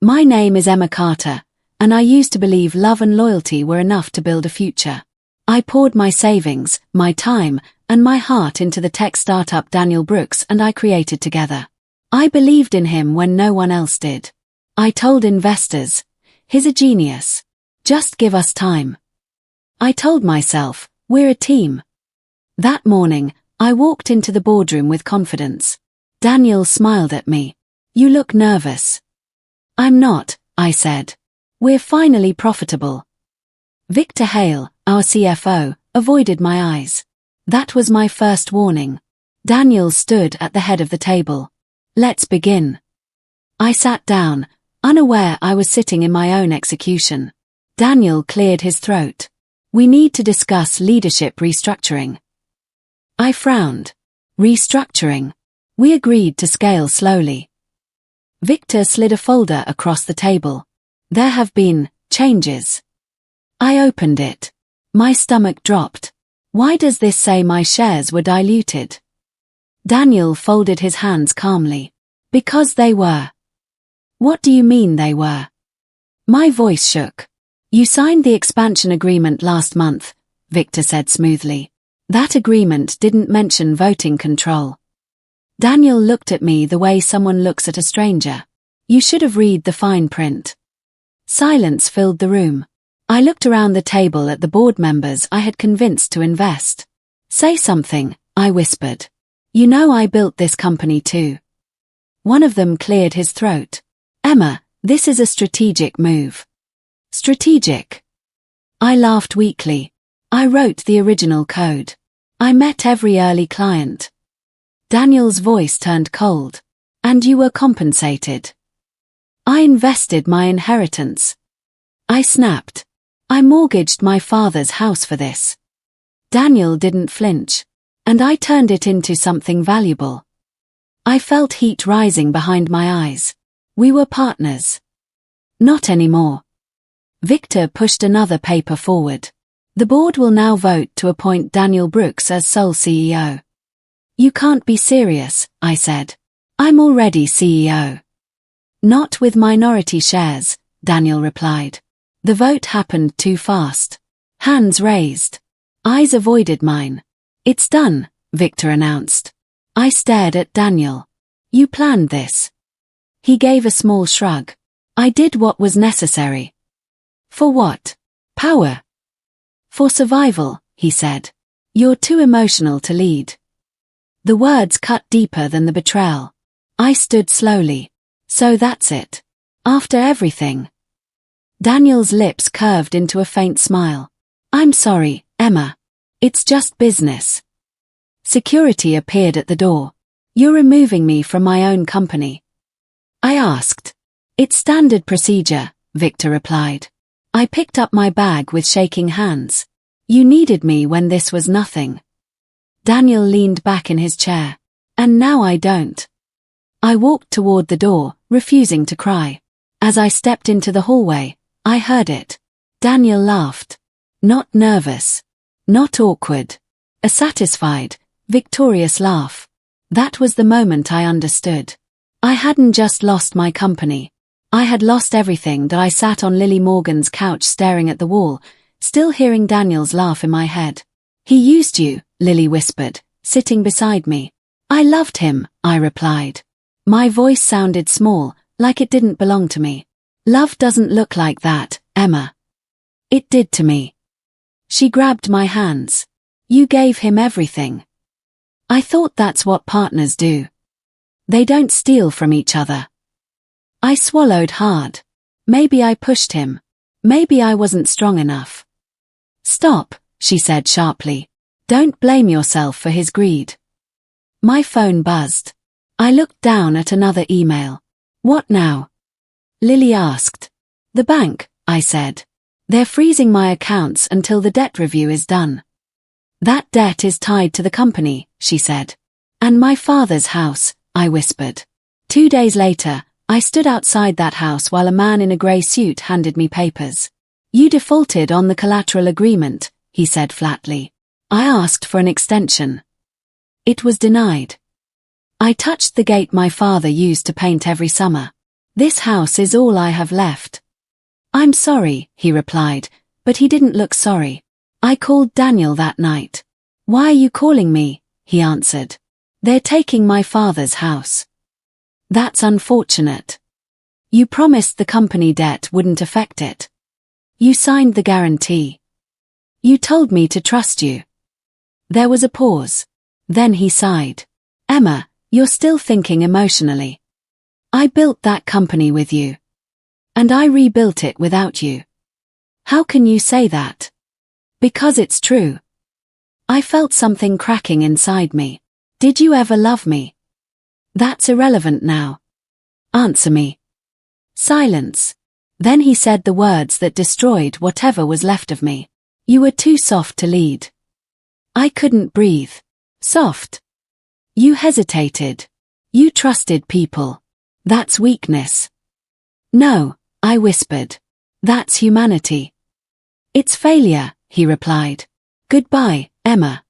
My name is Emma Carter, and I used to believe love and loyalty were enough to build a future. I poured my savings, my time, and my heart into the tech startup Daniel Brooks and I created together. I believed in him when no one else did. I told investors, he's a genius. Just give us time. I told myself, we're a team. That morning, I walked into the boardroom with confidence. Daniel smiled at me. You look nervous. I'm not, I said. We're finally profitable. Victor Hale, our CFO, avoided my eyes. That was my first warning. Daniel stood at the head of the table. Let's begin. I sat down, unaware I was sitting in my own execution. Daniel cleared his throat. We need to discuss leadership restructuring. I frowned. Restructuring. We agreed to scale slowly. Victor slid a folder across the table. There have been changes. I opened it. My stomach dropped. Why does this say my shares were diluted? Daniel folded his hands calmly. Because they were. What do you mean they were? My voice shook. You signed the expansion agreement last month, Victor said smoothly. That agreement didn't mention voting control. Daniel looked at me the way someone looks at a stranger. You should have read the fine print. Silence filled the room. I looked around the table at the board members I had convinced to invest. Say something, I whispered. You know I built this company too. One of them cleared his throat. Emma, this is a strategic move. Strategic. I laughed weakly. I wrote the original code. I met every early client. Daniel's voice turned cold. And you were compensated. I invested my inheritance. I snapped. I mortgaged my father's house for this. Daniel didn't flinch. And I turned it into something valuable. I felt heat rising behind my eyes. We were partners. Not anymore. Victor pushed another paper forward. The board will now vote to appoint Daniel Brooks as sole CEO. You can't be serious, I said. I'm already CEO. Not with minority shares, Daniel replied. The vote happened too fast. Hands raised. Eyes avoided mine. It's done, Victor announced. I stared at Daniel. You planned this. He gave a small shrug. I did what was necessary. For what? Power. For survival, he said. You're too emotional to lead. The words cut deeper than the betrayal. I stood slowly. So that's it. After everything. Daniel's lips curved into a faint smile. I'm sorry, Emma. It's just business. Security appeared at the door. You're removing me from my own company. I asked. It's standard procedure, Victor replied. I picked up my bag with shaking hands. You needed me when this was nothing. Daniel leaned back in his chair. And now I don't. I walked toward the door, refusing to cry. As I stepped into the hallway, I heard it. Daniel laughed. Not nervous. Not awkward. A satisfied, victorious laugh. That was the moment I understood. I hadn't just lost my company. I had lost everything. That I sat on Lily Morgan's couch staring at the wall, still hearing Daniel's laugh in my head. He used you, Lily whispered, sitting beside me. I loved him, I replied. My voice sounded small, like it didn't belong to me. Love doesn't look like that, Emma. It did to me. She grabbed my hands. You gave him everything. I thought that's what partners do. They don't steal from each other. I swallowed hard. Maybe I pushed him. Maybe I wasn't strong enough. Stop, she said sharply. Don't blame yourself for his greed. My phone buzzed. I looked down at another email. What now? Lily asked. The bank, I said. They're freezing my accounts until the debt review is done. That debt is tied to the company, she said. And my father's house, I whispered. 2 days later, I stood outside that house while a man in a grey suit handed me papers. You defaulted on the collateral agreement, he said flatly. I asked for an extension. It was denied. I touched the gate my father used to paint every summer. This house is all I have left. I'm sorry, he replied, but he didn't look sorry. I called Daniel that night. Why are you calling me? He answered. They're taking my father's house. That's unfortunate. You promised the company debt wouldn't affect it. You signed the guarantee. You told me to trust you. There was a pause. Then he sighed. Emma, you're still thinking emotionally. I built that company with you. And I rebuilt it without you. How can you say that? Because it's true. I felt something cracking inside me. Did you ever love me? That's irrelevant now. Answer me. Silence. Then he said the words that destroyed whatever was left of me. You were too soft to lead. I couldn't breathe. Soft. You hesitated. You trusted people. That's weakness. No, I whispered. That's humanity. It's failure, he replied. Goodbye, Emma.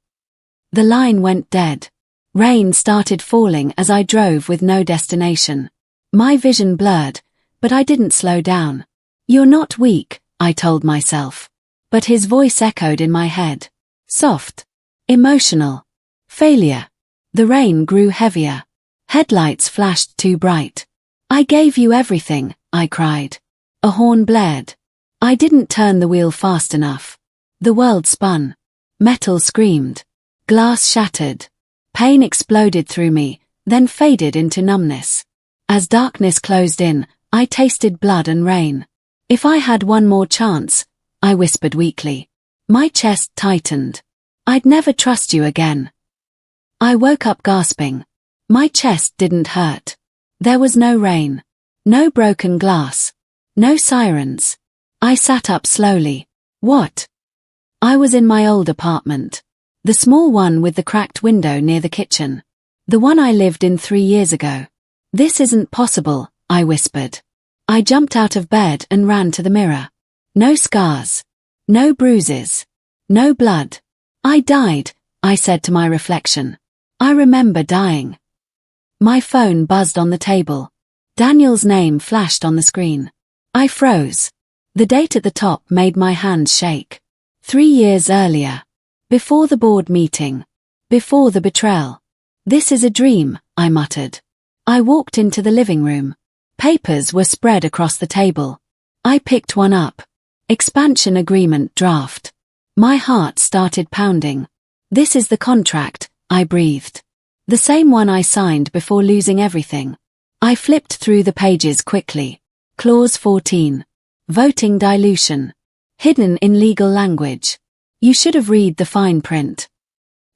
The line went dead. Rain started falling as I drove with no destination. My vision blurred, but I didn't slow down. You're not weak, I told myself. But his voice echoed in my head. Soft. Emotional. Failure. The rain grew heavier. Headlights flashed too bright. I gave you everything, I cried. A horn blared. I didn't turn the wheel fast enough. The world spun. Metal screamed. Glass shattered. Pain exploded through me, then faded into numbness. As darkness closed in, I tasted blood and rain. If I had one more chance, I whispered weakly. My chest tightened. I'd never trust you again. I woke up gasping. My chest didn't hurt. There was no rain. No broken glass. No sirens. I sat up slowly. What? I was in my old apartment. The small one with the cracked window near the kitchen. The one I lived in 3 years ago. This isn't possible, I whispered. I jumped out of bed and ran to the mirror. No scars. No bruises. No blood. I died, I said to my reflection. I remember dying. My phone buzzed on the table. Daniel's name flashed on the screen. I froze. The date at the top made my hands shake. 3 years earlier. Before the board meeting. Before the betrayal. This is a dream, I muttered. I walked into the living room. Papers were spread across the table. I picked one up. Expansion agreement draft. My heart started pounding. This is the contract, I breathed. The same one I signed before losing everything. I flipped through the pages quickly. Clause 14. Voting dilution. Hidden in legal language. You should have read the fine print.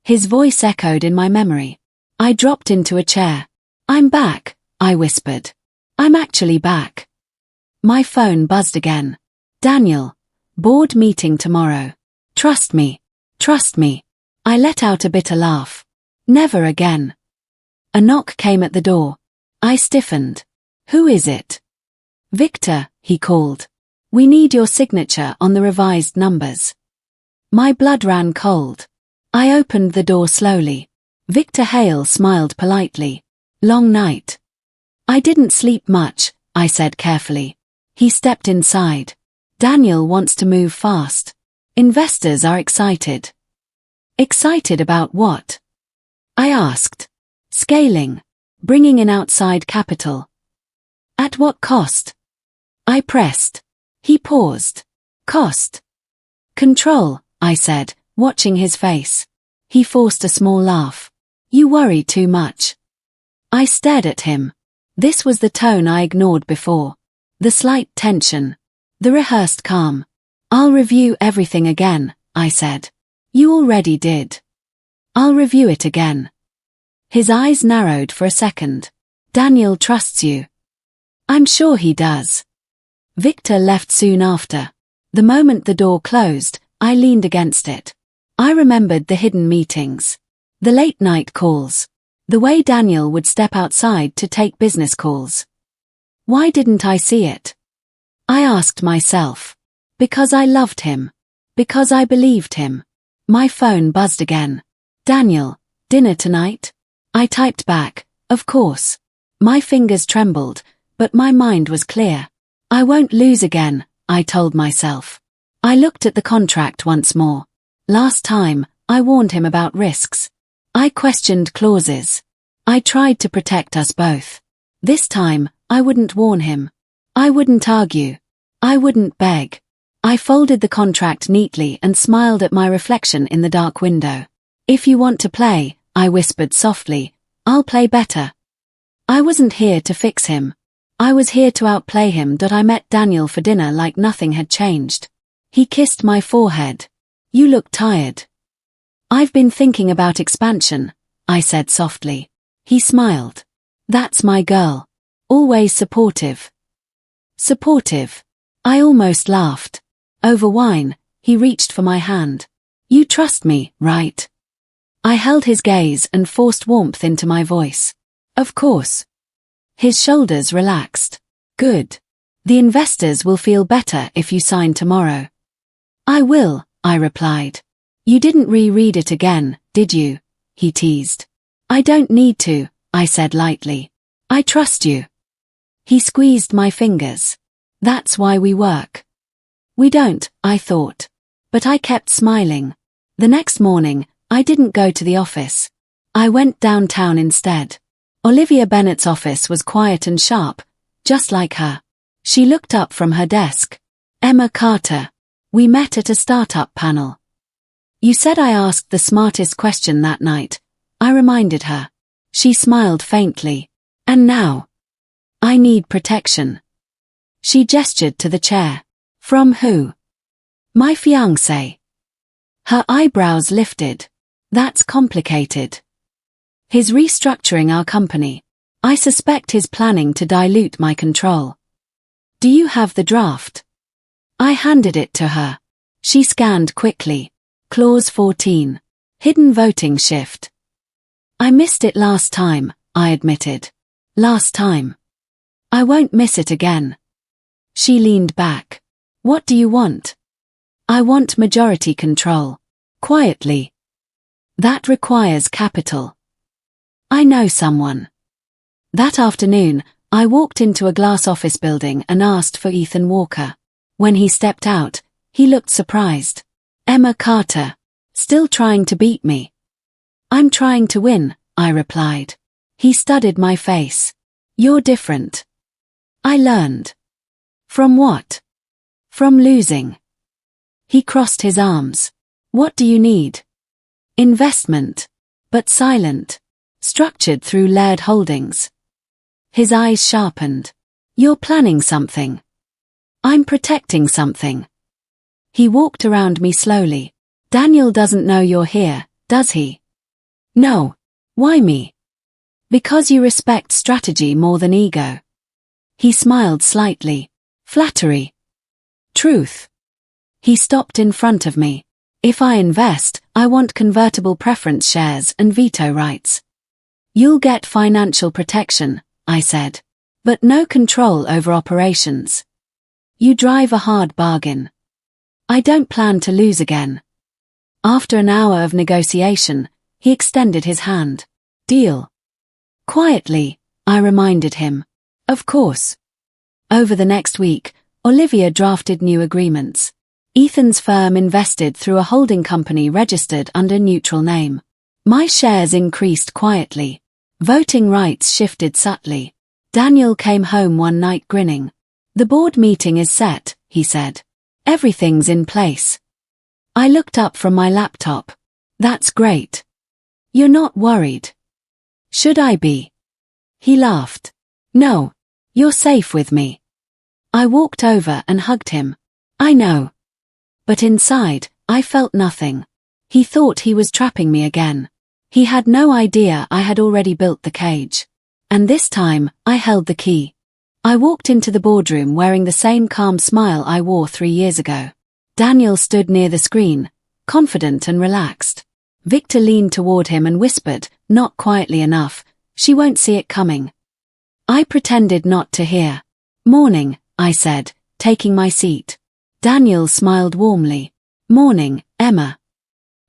His voice echoed in my memory. I dropped into a chair. I'm back, I whispered. I'm actually back. My phone buzzed again. Daniel. Board meeting tomorrow. Trust me. Trust me. I let out a bitter laugh. Never again. A knock came at the door. I stiffened. Who is it? Victor, he called. We need your signature on the revised numbers. My blood ran cold. I opened the door slowly. Victor Hale smiled politely. Long night. I didn't sleep much, I said carefully. He stepped inside. Daniel wants to move fast. Investors are excited. Excited about what? I asked. Scaling. Bringing in outside capital. At what cost? I pressed. He paused. Cost. Control, I said, watching his face. He forced a small laugh. You worry too much. I stared at him. This was the tone I ignored before. The slight tension. The rehearsed calm. I'll review everything again, I said. You already did. I'll review it again. His eyes narrowed for a second. Daniel trusts you. I'm sure he does. Victor left soon after. The moment the door closed, I leaned against it. I remembered the hidden meetings. The late-night calls. The way Daniel would step outside to take business calls. Why didn't I see it? I asked myself. Because I loved him. Because I believed him. My phone buzzed again. Daniel, dinner tonight? I typed back, of course. My fingers trembled, But my mind was clear. I won't lose again, I told myself. I looked at the contract once more. Last time, I warned him about risks. I questioned clauses. I tried to protect us both. This time, I wouldn't warn him. I wouldn't argue. I wouldn't beg. I folded the contract neatly and smiled at my reflection in the dark window. If you want to play, I whispered softly, I'll play better. I wasn't here to fix him. I was here to outplay him. I met Daniel for dinner like nothing had changed. He kissed my forehead. You look tired. I've been thinking about expansion, I said softly. He smiled. That's my girl. Always supportive. Supportive. I almost laughed. Over wine, he reached for my hand. You trust me, right? I held his gaze and forced warmth into my voice. Of course. His shoulders relaxed. Good. The investors will feel better if you sign tomorrow. I will, I replied. You didn't reread it again, did you? He teased. I don't need to, I said lightly. I trust you. He squeezed my fingers. That's why we work. We don't, I thought. But I kept smiling. The next morning, I didn't go to the office. I went downtown instead. Olivia Bennett's office was quiet and sharp, just like her. She looked up from her desk. Emma Carter. We met at a startup panel. You said I asked the smartest question that night, I reminded her. She smiled faintly. And now? I need protection. She gestured to the chair. From who? My fiancé. Her eyebrows lifted. That's complicated. He's restructuring our company. I suspect he's planning to dilute my control. Do you have the draft? I handed it to her. She scanned quickly. Clause 14. Hidden voting shift. I missed it last time, I admitted. Last time. I won't miss it again. She leaned back. What do you want? I want majority control. Quietly. That requires capital. I know someone. That afternoon, I walked into a glass office building and asked for Ethan Walker. When he stepped out, he looked surprised. Emma Carter. Still trying to beat me. I'm trying to win, I replied. He studied my face. You're different. I learned. From what? From losing. He crossed his arms. What do you need? Investment. But silent. Structured through layered holdings. His eyes sharpened. You're planning something. I'm protecting something. He walked around me slowly. Daniel doesn't know you're here, does he? No. Why me? Because you respect strategy more than ego. He smiled slightly. Flattery. Truth. He stopped in front of me. If I invest, I want convertible preference shares and veto rights. You'll get financial protection, I said. But no control over operations. You drive a hard bargain. I don't plan to lose again. After an hour of negotiation, he extended his hand. Deal. Quietly, I reminded him. Of course. Over the next week, Olivia drafted new agreements. Ethan's firm invested through a holding company registered under neutral name. My shares increased quietly. Voting rights shifted subtly. Daniel came home one night grinning. The board meeting is set, he said. Everything's in place. I looked up from my laptop. That's great. You're not worried. Should I be? He laughed. No. You're safe with me. I walked over and hugged him. I know. But inside, I felt nothing. He thought he was trapping me again. He had no idea I had already built the cage. And this time, I held the key. I walked into the boardroom wearing the same calm smile I wore 3 years ago. Daniel stood near the screen, confident and relaxed. Victor leaned toward him and whispered, not quietly enough, she won't see it coming. I pretended not to hear. Morning, I said, taking my seat. Daniel smiled warmly. Morning, Emma.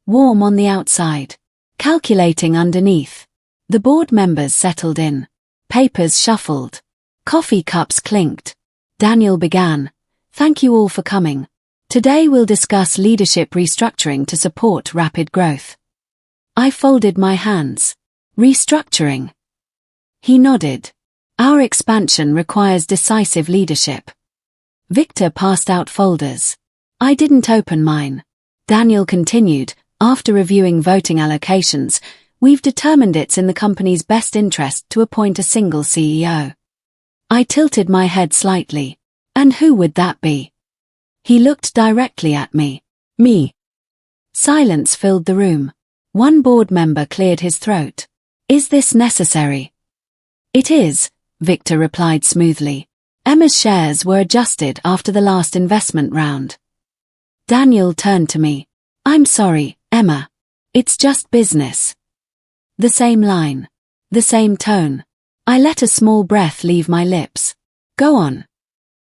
Warm on the outside. Calculating underneath. The board members settled in. Papers shuffled. Coffee cups clinked. Daniel began. Thank you all for coming. Today we'll discuss leadership restructuring to support rapid growth. I folded my hands. Restructuring. He nodded. Our expansion requires decisive leadership. Victor passed out folders. I didn't open mine. Daniel continued, after reviewing voting allocations, we've determined it's in the company's best interest to appoint a single CEO. I tilted my head slightly. And who would that be? He looked directly at me. Me. Silence filled the room. One board member cleared his throat. Is this necessary? It is, Victor replied smoothly. Emma's shares were adjusted after the last investment round. Daniel turned to me. I'm sorry, Emma. It's just business. The same line. The same tone. I let a small breath leave my lips. Go on.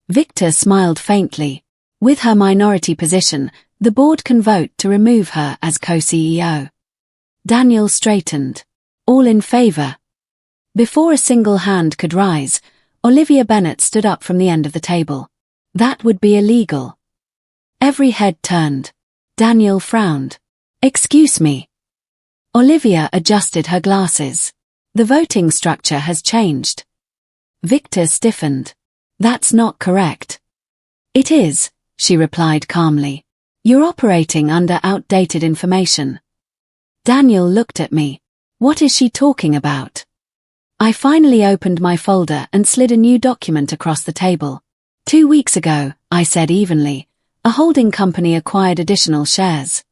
Victor smiled faintly. With her minority position, the board can vote to remove her as co-CEO. Daniel straightened. All in favor? Before a single hand could rise, Olivia Bennett stood up from the end of the table. That would be illegal. Every head turned. Daniel frowned. Excuse me. Olivia adjusted her glasses. The voting structure has changed. Victor stiffened. That's not correct. It is, she replied calmly. You're operating under outdated information. Daniel looked at me. What is she talking about? I finally opened my folder and slid a new document across the table. 2 weeks ago, I said evenly, a holding company acquired additional shares.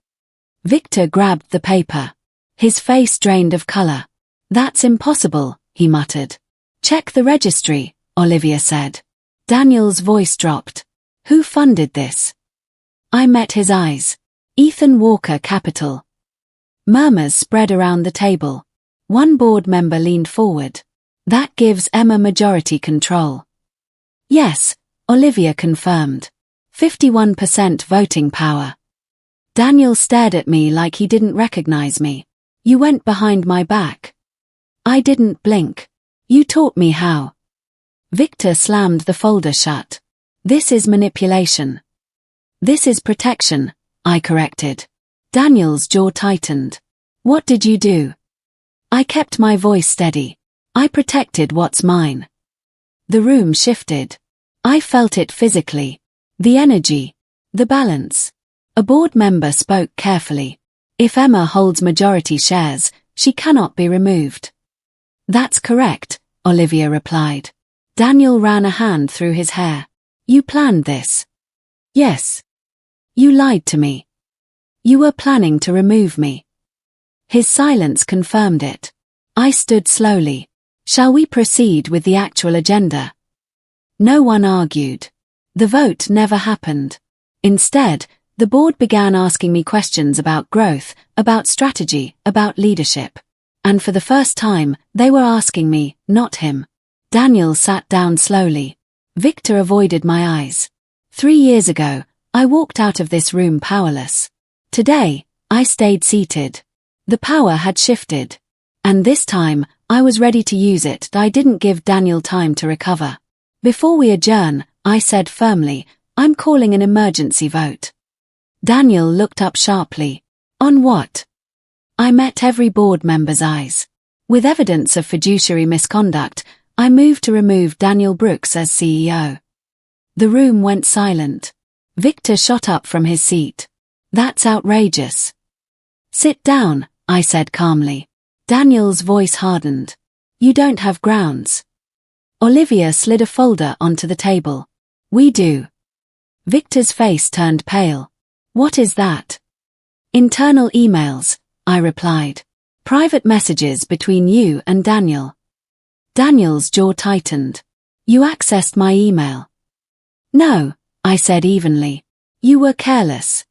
Victor grabbed the paper. His face drained of color. That's impossible, he muttered. Check the registry, Olivia said. Daniel's voice dropped. Who funded this? I met his eyes. Ethan Walker Capital. Murmurs spread around the table. One board member leaned forward. That gives Emma majority control. Yes, Olivia confirmed. 51% voting power. Daniel stared at me like he didn't recognize me. You went behind my back. I didn't blink. You taught me how. Victor slammed the folder shut. This is manipulation. This is protection, I corrected. Daniel's jaw tightened. What did you do? I kept my voice steady. I protected what's mine. The room shifted. I felt it physically. The energy. The balance. A board member spoke carefully. If Emma holds majority shares, she cannot be removed. That's correct, Olivia replied. Daniel ran a hand through his hair. You planned this? Yes. You lied to me. You were planning to remove me. His silence confirmed it. I stood slowly. Shall we proceed with the actual agenda? No one argued. The vote never happened. Instead, the board began asking me questions about growth, about strategy, about leadership. And for the first time, they were asking me, not him. Daniel sat down slowly. Victor avoided my eyes. 3 years ago, I walked out of this room powerless. Today, I stayed seated. The power had shifted. And this time, I was ready to use it. I didn't give Daniel time to recover. Before we adjourn, I said firmly, I'm calling an emergency vote. Daniel looked up sharply. On what? I met every board member's eyes. With evidence of fiduciary misconduct, I moved to remove Daniel Brooks as CEO. The room went silent. Victor shot up from his seat. That's outrageous. Sit down, I said calmly. Daniel's voice hardened. You don't have grounds. Olivia slid a folder onto the table. We do. Victor's face turned pale. What is that? Internal emails, I replied. Private messages between you and Daniel. Daniel's jaw tightened. You accessed my email. No, I said evenly. You were careless.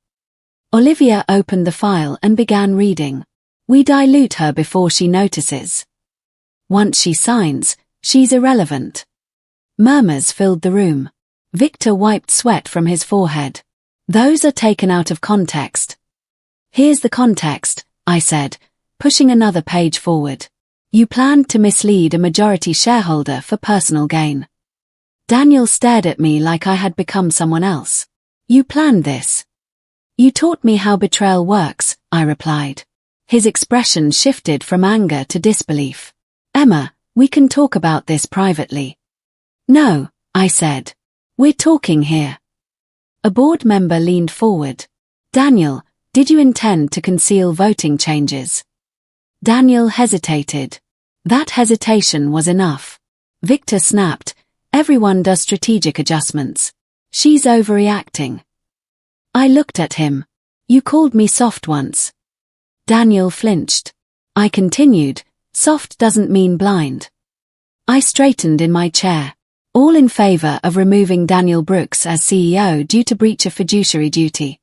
Olivia opened the file and began reading. We dilute her before she notices. Once she signs, she's irrelevant. Murmurs filled the room. Victor wiped sweat from his forehead. Those are taken out of context. Here's the context, I said, pushing another page forward. You planned to mislead a majority shareholder for personal gain. Daniel stared at me like I had become someone else. You planned this. You taught me how betrayal works, I replied. His expression shifted from anger to disbelief. Emma, we can talk about this privately. No, I said. We're talking here. A board member leaned forward. Daniel, did you intend to conceal voting changes? Daniel hesitated. That hesitation was enough. Victor snapped. Everyone does strategic adjustments. She's overreacting. I looked at him. You called me soft once. Daniel flinched. I continued. Soft doesn't mean blind. I straightened in my chair. All in favor of removing Daniel Brooks as CEO due to breach of fiduciary duty.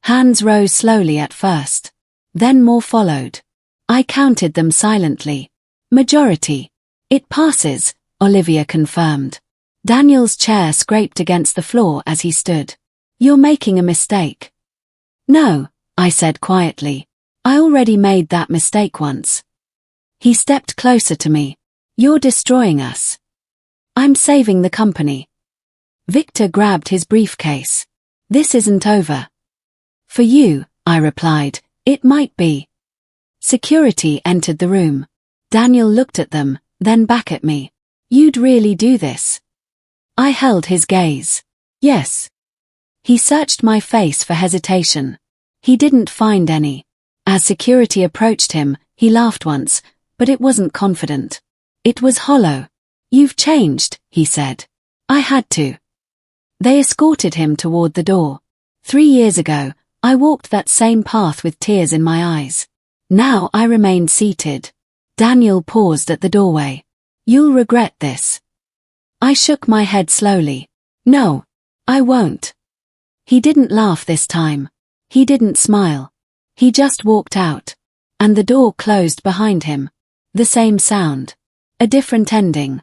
Hands rose slowly at first. Then more followed. I counted them silently. Majority. It passes, Olivia confirmed. Daniel's chair scraped against the floor as he stood. You're making a mistake. No, I said quietly. I already made that mistake once. He stepped closer to me. You're destroying us. I'm saving the company. Victor grabbed his briefcase. This isn't over. For you, I replied, it might be. Security entered the room. Daniel looked at them, then back at me. You'd really do this? I held his gaze. Yes. He searched my face for hesitation. He didn't find any. As security approached him, he laughed once, but it wasn't confident. It was hollow. You've changed, he said. I had to. They escorted him toward the door. 3 years ago, I walked that same path with tears in my eyes. Now I remained seated. Daniel paused at the doorway. You'll regret this. I shook my head slowly. No, I won't. He didn't laugh this time. He didn't smile. He just walked out. And the door closed behind him. The same sound. A different ending.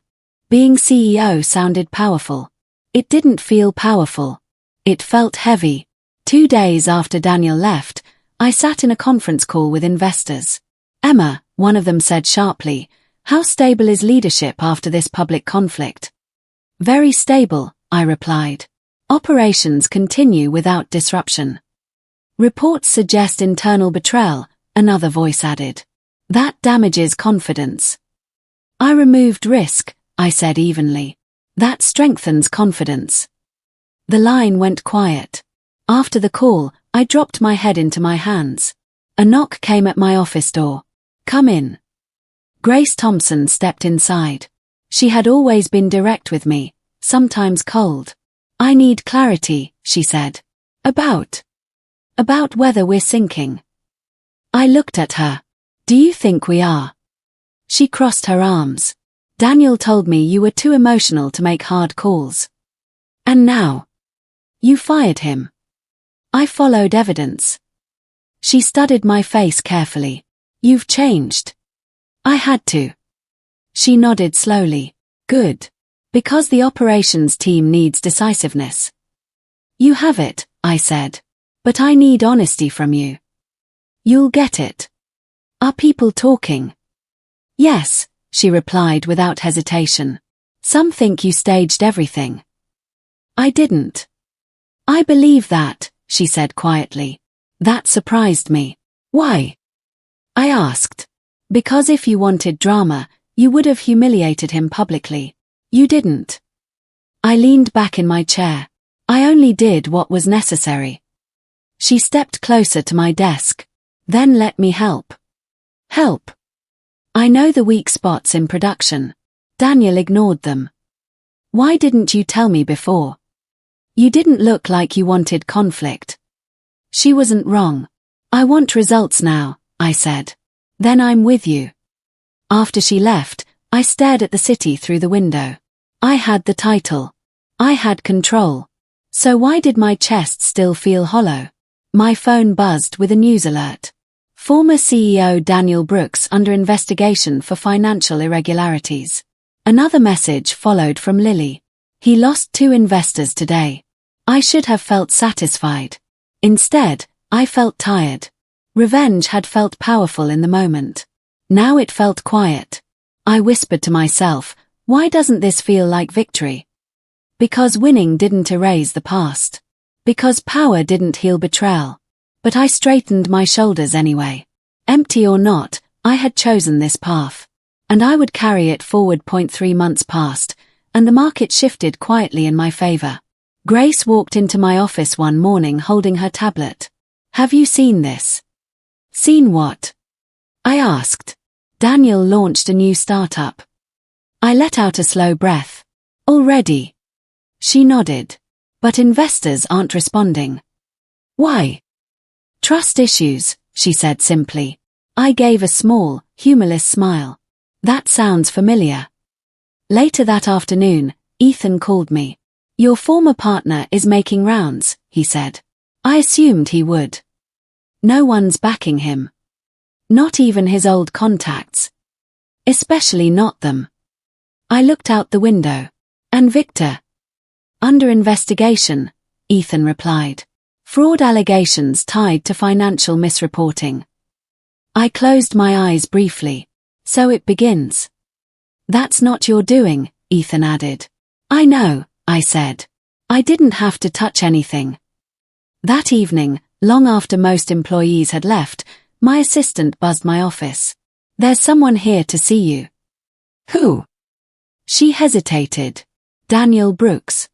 Being CEO sounded powerful. It didn't feel powerful. It felt heavy. 2 days after Daniel left, I sat in a conference call with investors. Emma, one of them said sharply, how stable is leadership after this public conflict? Very stable, I replied. Operations continue without disruption. Reports suggest internal betrayal, another voice added. That damages confidence. I removed risk, I said evenly. That strengthens confidence. The line went quiet. After the call, I dropped my head into my hands. A knock came at my office door. Come in. Grace Thompson stepped inside. She had always been direct with me, sometimes cold. I need clarity, she said. About whether we're sinking. I looked at her. Do you think we are? She crossed her arms. Daniel told me you were too emotional to make hard calls. And now? You fired him. I followed evidence. She studied my face carefully. You've changed. I had to. She nodded slowly. Good. Because the operations team needs decisiveness. You have it, I said. But I need honesty from you. You'll get it. Are people talking? Yes, she replied without hesitation. Some think you staged everything. I didn't. I believe that, she said quietly. That surprised me. Why? I asked. Because if you wanted drama, you would have humiliated him publicly. You didn't. I leaned back in my chair. I only did what was necessary. She stepped closer to my desk. Then let me help. Help. I know the weak spots in production. Daniel ignored them. Why didn't you tell me before? You didn't look like you wanted conflict. She wasn't wrong. I want results now, I said. Then I'm with you. After she left, I stared at the city through the window. I had the title. I had control. So why did my chest still feel hollow? My phone buzzed with a news alert. Former CEO Daniel Brooks under investigation for financial irregularities. Another message followed from Lily. He lost 2 investors today. I should have felt satisfied. Instead, I felt tired. Revenge had felt powerful in the moment. Now it felt quiet. I whispered to myself, why doesn't this feel like victory? Because winning didn't erase the past. Because power didn't heal betrayal. But I straightened my shoulders anyway. Empty or not, I had chosen this path. And I would carry it forward. 3 months passed, and the market shifted quietly in my favor. Grace walked into my office one morning holding her tablet. "Have you seen this?" "Seen what?" I asked. "Daniel launched a new startup." I let out a slow breath. "Already?" She nodded. "But investors aren't responding." "Why?" "Trust issues," she said simply. I gave a small, humorless smile. "That sounds familiar." Later that afternoon, Ethan called me. "Your former partner is making rounds," he said. I assumed he would. No one's backing him. Not even his old contacts. Especially not them. I looked out the window. "And Victor?" "Under investigation," Ethan replied. "Fraud allegations tied to financial misreporting." I closed my eyes briefly. "So it begins." "That's not your doing," Ethan added. "I know," I said. "I didn't have to touch anything." That evening, long after most employees had left, my assistant buzzed my office. "There's someone here to see you." "Who?" She hesitated. "Daniel Brooks."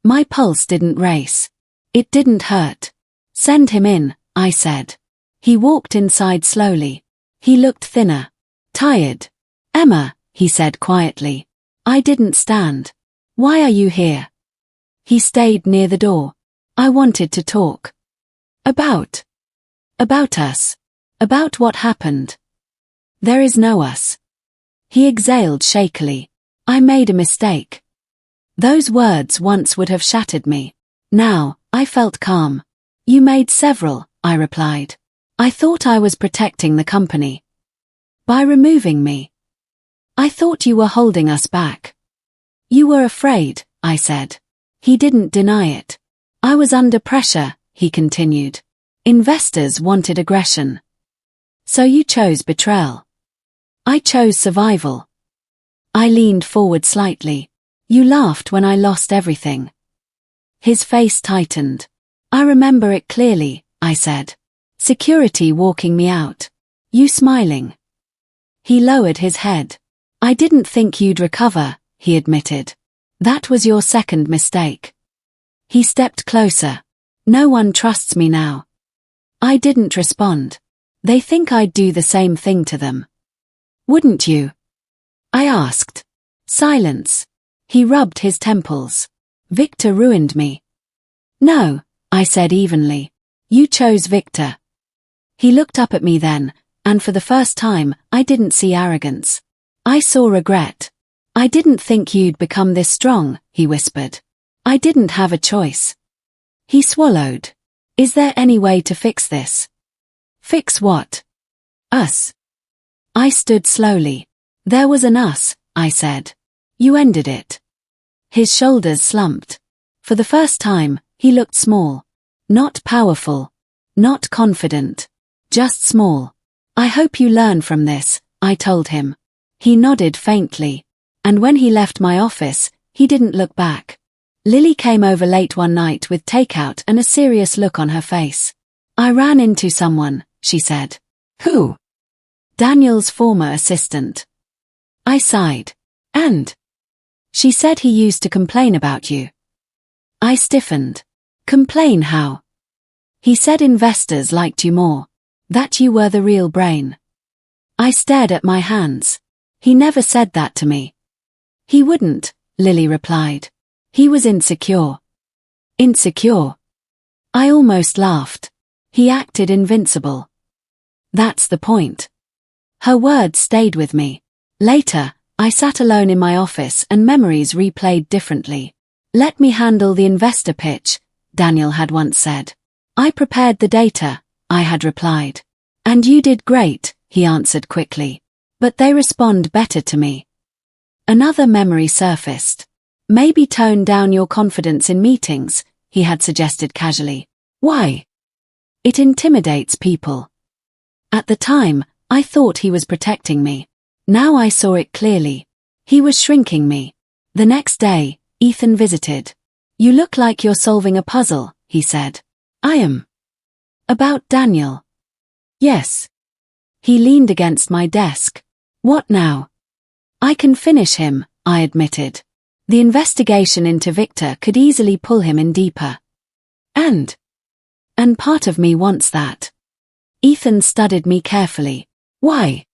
My pulse didn't race. It didn't hurt. "Send him in," I said. He walked inside slowly. He looked thinner. Tired. "Emma," he said quietly. I didn't stand. "Why are you here?" He stayed near the door. "I wanted to talk." About us. About what happened. "There is no us." He exhaled shakily. "I made a mistake." Those words once would have shattered me. Now, I felt calm. "You made several," I replied. "I thought I was protecting the company." "By removing me." "I thought you were holding us back." "You were afraid," I said. He didn't deny it. "I was under pressure," he continued. "Investors wanted aggression." "So you chose betrayal." "I chose survival." I leaned forward slightly. "You laughed when I lost everything." His face tightened. "I remember it clearly," I said. "Security walking me out. You smiling." He lowered his head. "I didn't think you'd recover," he admitted. "That was your second mistake." He stepped closer. "No one trusts me now." I didn't respond. "They think I'd do the same thing to them." "Wouldn't you?" I asked. Silence. He rubbed his temples. "Victor ruined me." "No," I said evenly. "You chose Victor." He looked up at me then, and for the first time, I didn't see arrogance. I saw regret. "I didn't think you'd become this strong," he whispered. "I didn't have a choice." He swallowed. "Is there any way to fix this?" "Fix what?" "Us." I stood slowly. "There was an us," I said. "You ended it." His shoulders slumped. For the first time, he looked small. Not powerful. Not confident. Just small. "I hope you learn from this," I told him. He nodded faintly. And when he left my office, he didn't look back. Lily came over late one night with takeout and a serious look on her face. "I ran into someone," she said. "Who?" "Daniel's former assistant." I sighed. "And?" "She said he used to complain about you." I stiffened. "Complain how?" "He said investors liked you more. That you were the real brain." I stared at my hands. "He never said that to me." "He wouldn't," Lily replied. "He was insecure." "Insecure?" I almost laughed. "He acted invincible." "That's the point." Her words stayed with me. Later, I sat alone in my office and memories replayed differently. "Let me handle the investor pitch," Daniel had once said. "I prepared the data," I had replied. "And you did great," he answered quickly. "But they respond better to me." Another memory surfaced. "Maybe tone down your confidence in meetings," he had suggested casually. "Why?" "It intimidates people." At the time, I thought he was protecting me. Now I saw it clearly. He was shrinking me. The next day, Ethan visited. You look like you're solving a puzzle, he said. I am. About Daniel. Yes. He leaned against my desk. What now? I can finish him, I admitted. The investigation into Victor could easily pull him in deeper. And part of me wants that. Ethan studied me carefully. Why?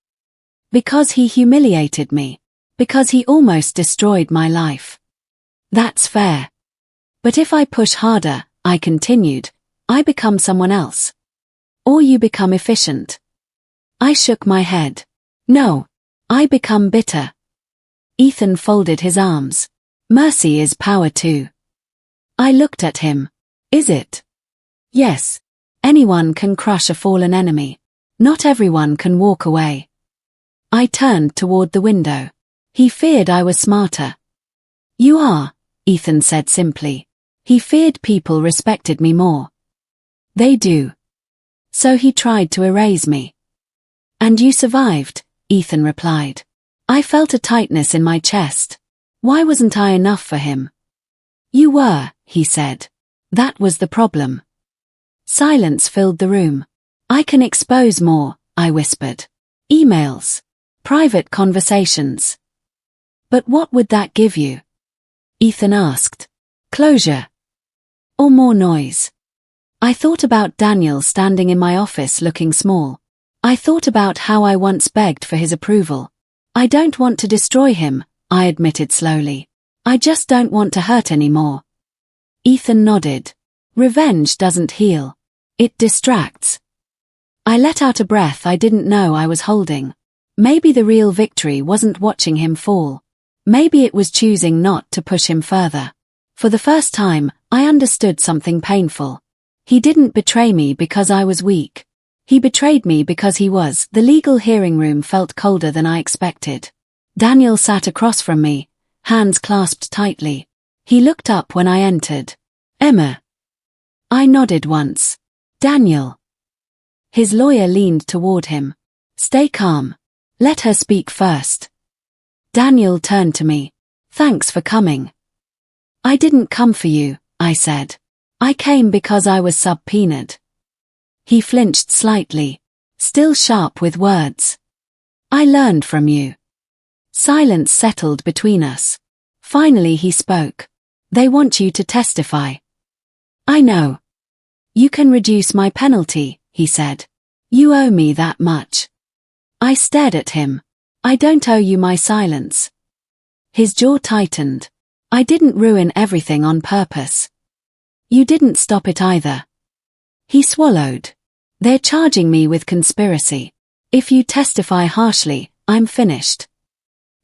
Because he humiliated me. Because he almost destroyed my life. That's fair. But if I push harder, I continued, I become someone else. Or you become efficient. I shook my head. No. I become bitter. Ethan folded his arms. Mercy is power too. I looked at him. Is it? Yes. Anyone can crush a fallen enemy. Not everyone can walk away. I turned toward the window. He feared I was smarter. You are, Ethan said simply. He feared people respected me more. They do. So he tried to erase me. And you survived, Ethan replied. I felt a tightness in my chest. Why wasn't I enough for him? You were, he said. That was the problem. Silence filled the room. I can expose more, I whispered. Emails. Private conversations. But what would that give you? Ethan asked. Closure. Or more noise. I thought about Daniel standing in my office looking small. I thought about how I once begged for his approval. I don't want to destroy him, I admitted slowly. I just don't want to hurt anymore. Ethan nodded. Revenge doesn't heal. It distracts. I let out a breath I didn't know I was holding. Maybe the real victory wasn't watching him fall. Maybe it was choosing not to push him further. For the first time, I understood something painful. He didn't betray me because I was weak. He betrayed me because he was. The legal hearing room felt colder than I expected. Daniel sat across from me, hands clasped tightly. He looked up when I entered. Emma. I nodded once. Daniel. His lawyer leaned toward him. Stay calm. Let her speak first. Daniel turned to me. Thanks for coming. I didn't come for you, I said. I came because I was subpoenaed. He flinched slightly, still sharp with words. I learned from you. Silence settled between us. Finally he spoke. They want you to testify. I know. You can reduce my penalty, he said. You owe me that much. I stared at him. I don't owe you my silence. His jaw tightened. I didn't ruin everything on purpose. You didn't stop it either. He swallowed. They're charging me with conspiracy. If you testify harshly, I'm finished.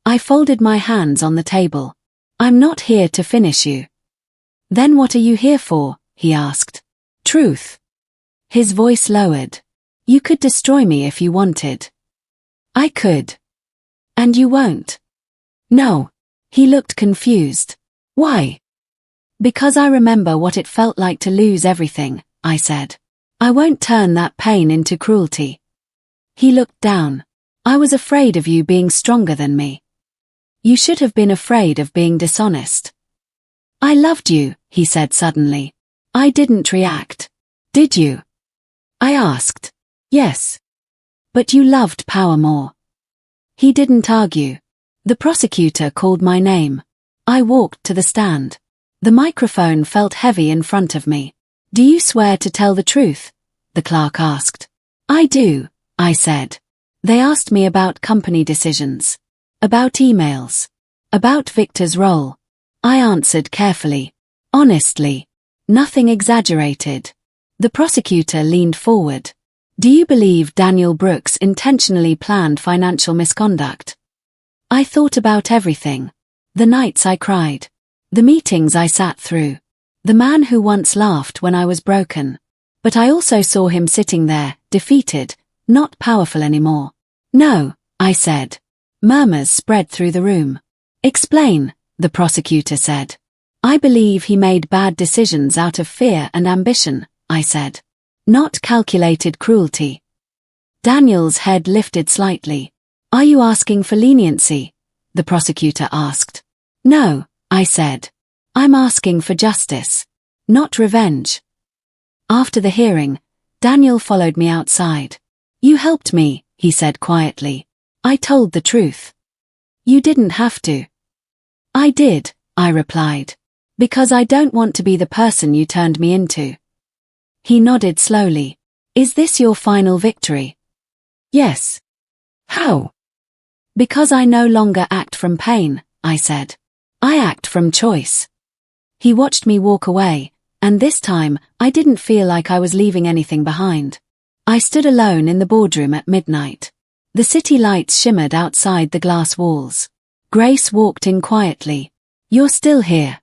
I folded my hands on the table. I'm not here to finish you. Then what are you here for? He asked. Truth. His voice lowered. You could destroy me if you wanted. I could. And you won't. No. He looked confused. Why? Because I remember what it felt like to lose everything, I said. I won't turn that pain into cruelty. He looked down. I was afraid of you being stronger than me. You should have been afraid of being dishonest. I loved you, he said suddenly. I didn't react. Did you? I asked. Yes. But you loved power more. He didn't argue. The prosecutor called my name. I walked to the stand. The microphone felt heavy in front of me. Do you swear to tell the truth? The clerk asked. I do, I said. They asked me about company decisions. About emails. About Victor's role. I answered carefully. Honestly. Nothing exaggerated. The prosecutor leaned forward. Do you believe Daniel Brooks intentionally planned financial misconduct? I thought about everything. The nights I cried. The meetings I sat through. The man who once laughed when I was broken. But I also saw him sitting there, defeated, not powerful anymore. No, I said. Murmurs spread through the room. Explain, the prosecutor said. I believe he made bad decisions out of fear and ambition, I said. Not calculated cruelty. Daniel's head lifted slightly. Are you asking for leniency? The prosecutor asked. No, I said. I'm asking for justice, not revenge. After the hearing, Daniel followed me outside. You helped me, he said quietly. I told the truth. You didn't have to. I did, I replied. Because I don't want to be the person you turned me into. He nodded slowly. Is this your final victory? Yes. How? Because I no longer act from pain, I said. I act from choice. He watched me walk away, and this time, I didn't feel like I was leaving anything behind. I stood alone in the boardroom at midnight. The city lights shimmered outside the glass walls. Grace walked in quietly. You're still here?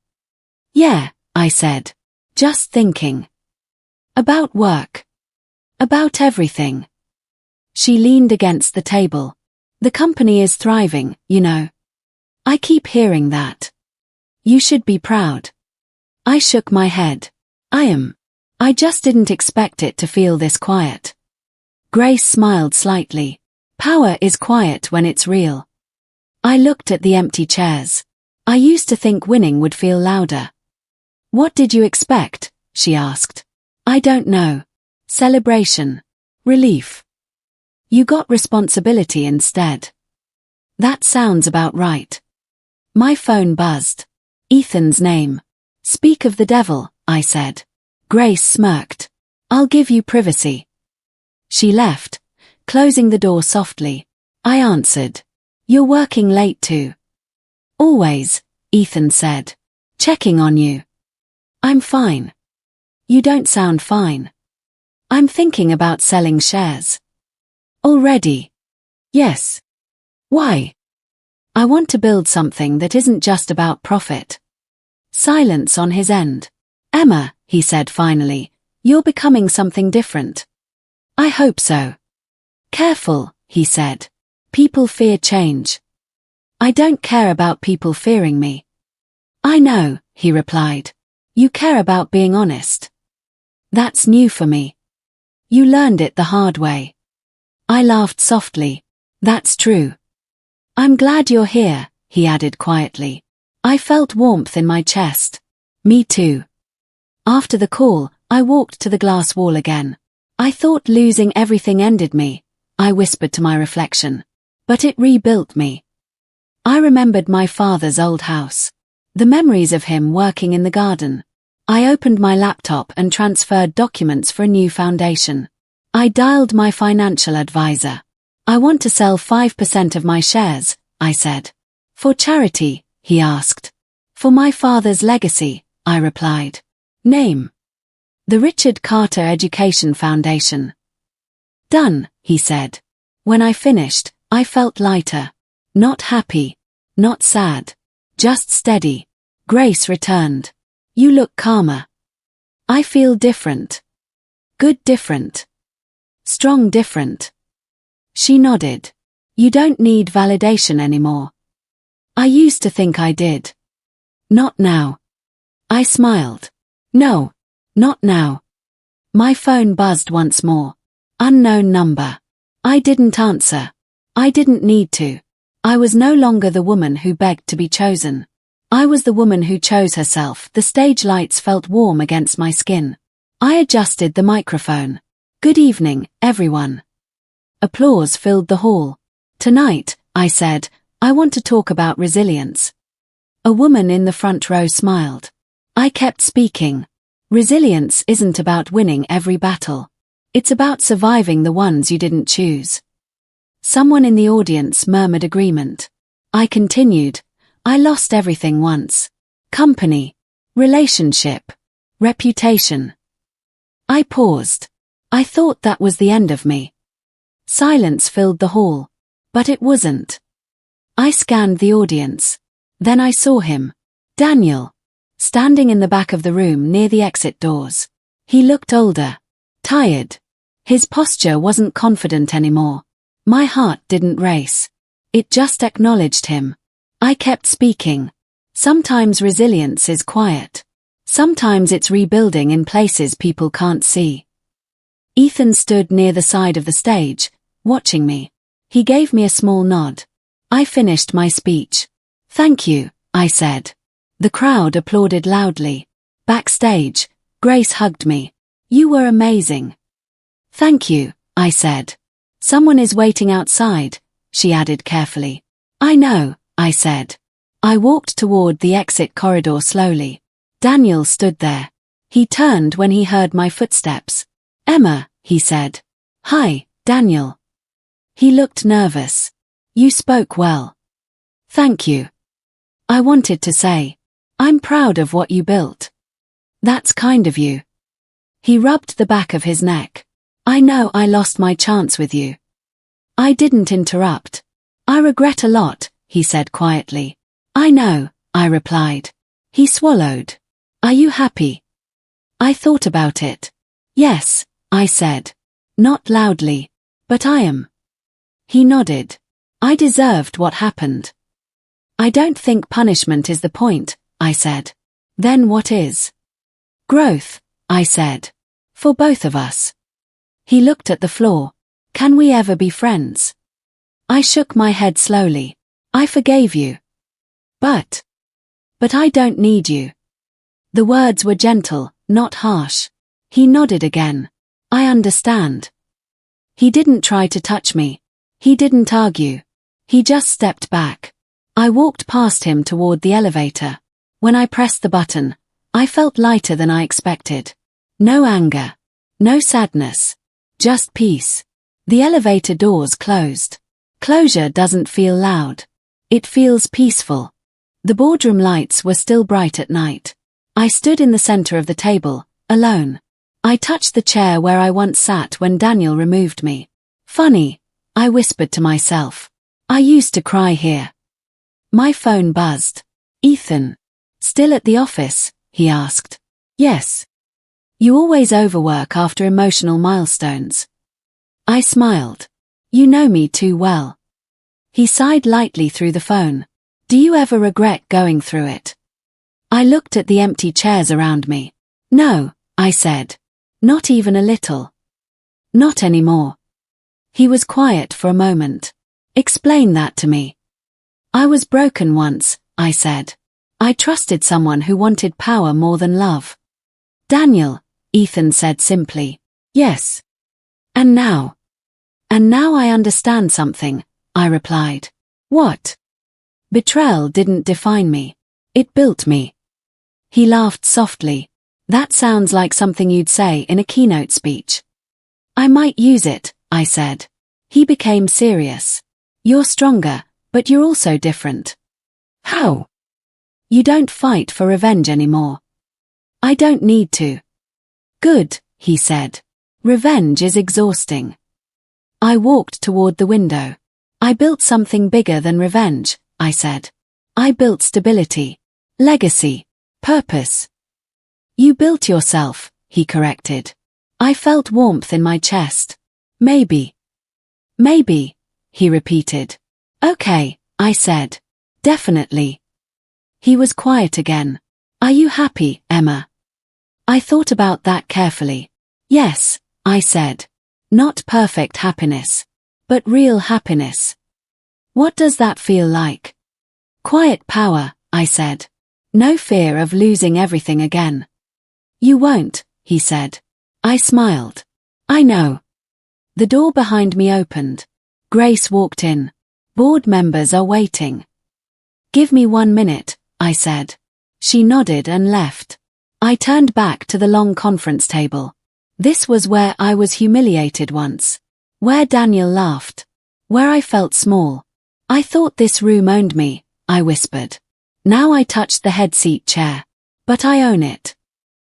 Yeah, I said. Just thinking. About work. About everything. She leaned against the table. The company is thriving, you know. I keep hearing that. You should be proud. I shook my head. I am. I just didn't expect it to feel this quiet. Grace smiled slightly. Power is quiet when it's real. I looked at the empty chairs. I used to think winning would feel louder. What did you expect? She asked. I don't know. Celebration. Relief. You got responsibility instead. That sounds about right. My phone buzzed. Ethan's name. Speak of the devil, I said. Grace smirked. I'll give you privacy. She left, closing the door softly. I answered. You're working late too. Always, Ethan said. Checking on you. I'm fine. You don't sound fine. I'm thinking about selling shares. Already? Yes. Why? I want to build something that isn't just about profit. Silence on his end. Emma, he said finally, you're becoming something different. I hope so. Careful, he said. People fear change. I don't care about people fearing me. I know, he replied. You care about being honest. That's new for me. You learned it the hard way. I laughed softly. That's true. I'm glad you're here, he added quietly. I felt warmth in my chest. Me too. After the call, I walked to the glass wall again. I thought losing everything ended me, I whispered to my reflection. But it rebuilt me. I remembered my father's old house. The memories of him working in the garden. I opened my laptop and transferred documents for a new foundation. I dialed my financial advisor. I want to sell 5% of my shares, I said. For charity, he asked. For my father's legacy, I replied. Name. The Richard Carter Education Foundation. Done, he said. When I finished, I felt lighter. Not happy. Not sad. Just steady. Grace returned. You look calmer. I feel different. Good different. Strong different. She nodded. You don't need validation anymore. I used to think I did. Not now. I smiled. No, not now. My phone buzzed once more. Unknown number. I didn't answer. I didn't need to. I was no longer the woman who begged to be chosen. I was the woman who chose herself. The stage lights felt warm against my skin. I adjusted the microphone. Good evening, everyone. Applause filled the hall. Tonight, I said, I want to talk about resilience. A woman in the front row smiled. I kept speaking. Resilience isn't about winning every battle. It's about surviving the ones you didn't choose. Someone in the audience murmured agreement. I continued. I lost everything once. Company. Relationship. Reputation. I paused. I thought that was the end of me. Silence filled the hall. But it wasn't. I scanned the audience. Then I saw him. Daniel. Standing in the back of the room near the exit doors. He looked older. Tired. His posture wasn't confident anymore. My heart didn't race. It just acknowledged him. I kept speaking. Sometimes resilience is quiet. Sometimes it's rebuilding in places people can't see. Ethan stood near the side of the stage, watching me. He gave me a small nod. I finished my speech. Thank you, I said. The crowd applauded loudly. Backstage, Grace hugged me. You were amazing. Thank you, I said. Someone is waiting outside, she added carefully. I know, I said. I walked toward the exit corridor slowly. Daniel stood there. He turned when he heard my footsteps. Emma, he said. Hi, Daniel. He looked nervous. You spoke well. Thank you. I wanted to say, I'm proud of what you built. That's kind of you. He rubbed the back of his neck. I know I lost my chance with you. I didn't interrupt. I regret a lot, he said quietly. I know, I replied. He swallowed. Are you happy? I thought about it. Yes, I said. Not loudly. But I am. He nodded. I deserved what happened. I don't think punishment is the point, I said. Then what is? Growth, I said. For both of us. He looked at the floor. Can we ever be friends? I shook my head slowly. I forgave you. But I don't need you. The words were gentle, not harsh. He nodded again. I understand. He didn't try to touch me. He didn't argue. He just stepped back. I walked past him toward the elevator. When I pressed the button, I felt lighter than I expected. No anger. No sadness. Just peace. The elevator doors closed. Closure doesn't feel loud. It feels peaceful. The boardroom lights were still bright at night. I stood in the center of the table, alone. I touched the chair where I once sat when Daniel removed me. Funny, I whispered to myself. I used to cry here. My phone buzzed. Ethan. Still at the office? He asked. Yes. You always overwork after emotional milestones. I smiled. You know me too well. He sighed lightly through the phone. Do you ever regret going through it? I looked at the empty chairs around me. No, I said. Not even a little. Not anymore. He was quiet for a moment. Explain that to me. I was broken once, I said. I trusted someone who wanted power more than love. Daniel, Ethan said simply. Yes. And now? And now I understand something, I replied. What? Betrayal didn't define me. It built me. He laughed softly. That sounds like something you'd say in a keynote speech. I might use it, I said. He became serious. You're stronger, but you're also different. How? You don't fight for revenge anymore. I don't need to. Good, he said. Revenge is exhausting. I walked toward the window. I built something bigger than revenge, I said. I built stability, legacy, purpose. You built yourself, he corrected. I felt warmth in my chest. Maybe. Maybe, he repeated. Okay, I said. Definitely. He was quiet again. Are you happy, Emma? I thought about that carefully. Yes, I said. Not perfect happiness, but real happiness. What does that feel like? Quiet power, I said. No fear of losing everything again. You won't, he said. I smiled. I know. The door behind me opened. Grace walked in. Board members are waiting. Give me 1 minute, I said. She nodded and left. I turned back to the long conference table. This was where I was humiliated once. Where Daniel laughed. Where I felt small. I thought this room owned me, I whispered. Now I touched the head seat chair. But I own it.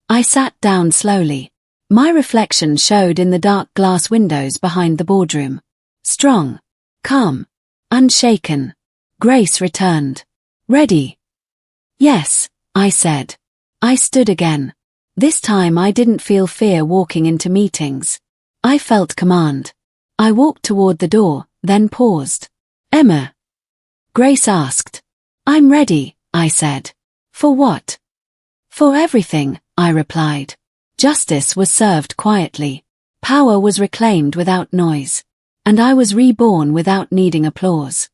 I sat down slowly. My reflection showed in the dark glass windows behind the boardroom. Strong. Calm. Unshaken. Grace returned. Ready? Yes, I said. I stood again. This time I didn't feel fear walking into meetings. I felt command. I walked toward the door, then paused. Emma? Grace asked. I'm ready, I said. For what? For everything, I replied. Justice was served quietly. Power was reclaimed without noise. And I was reborn without needing applause.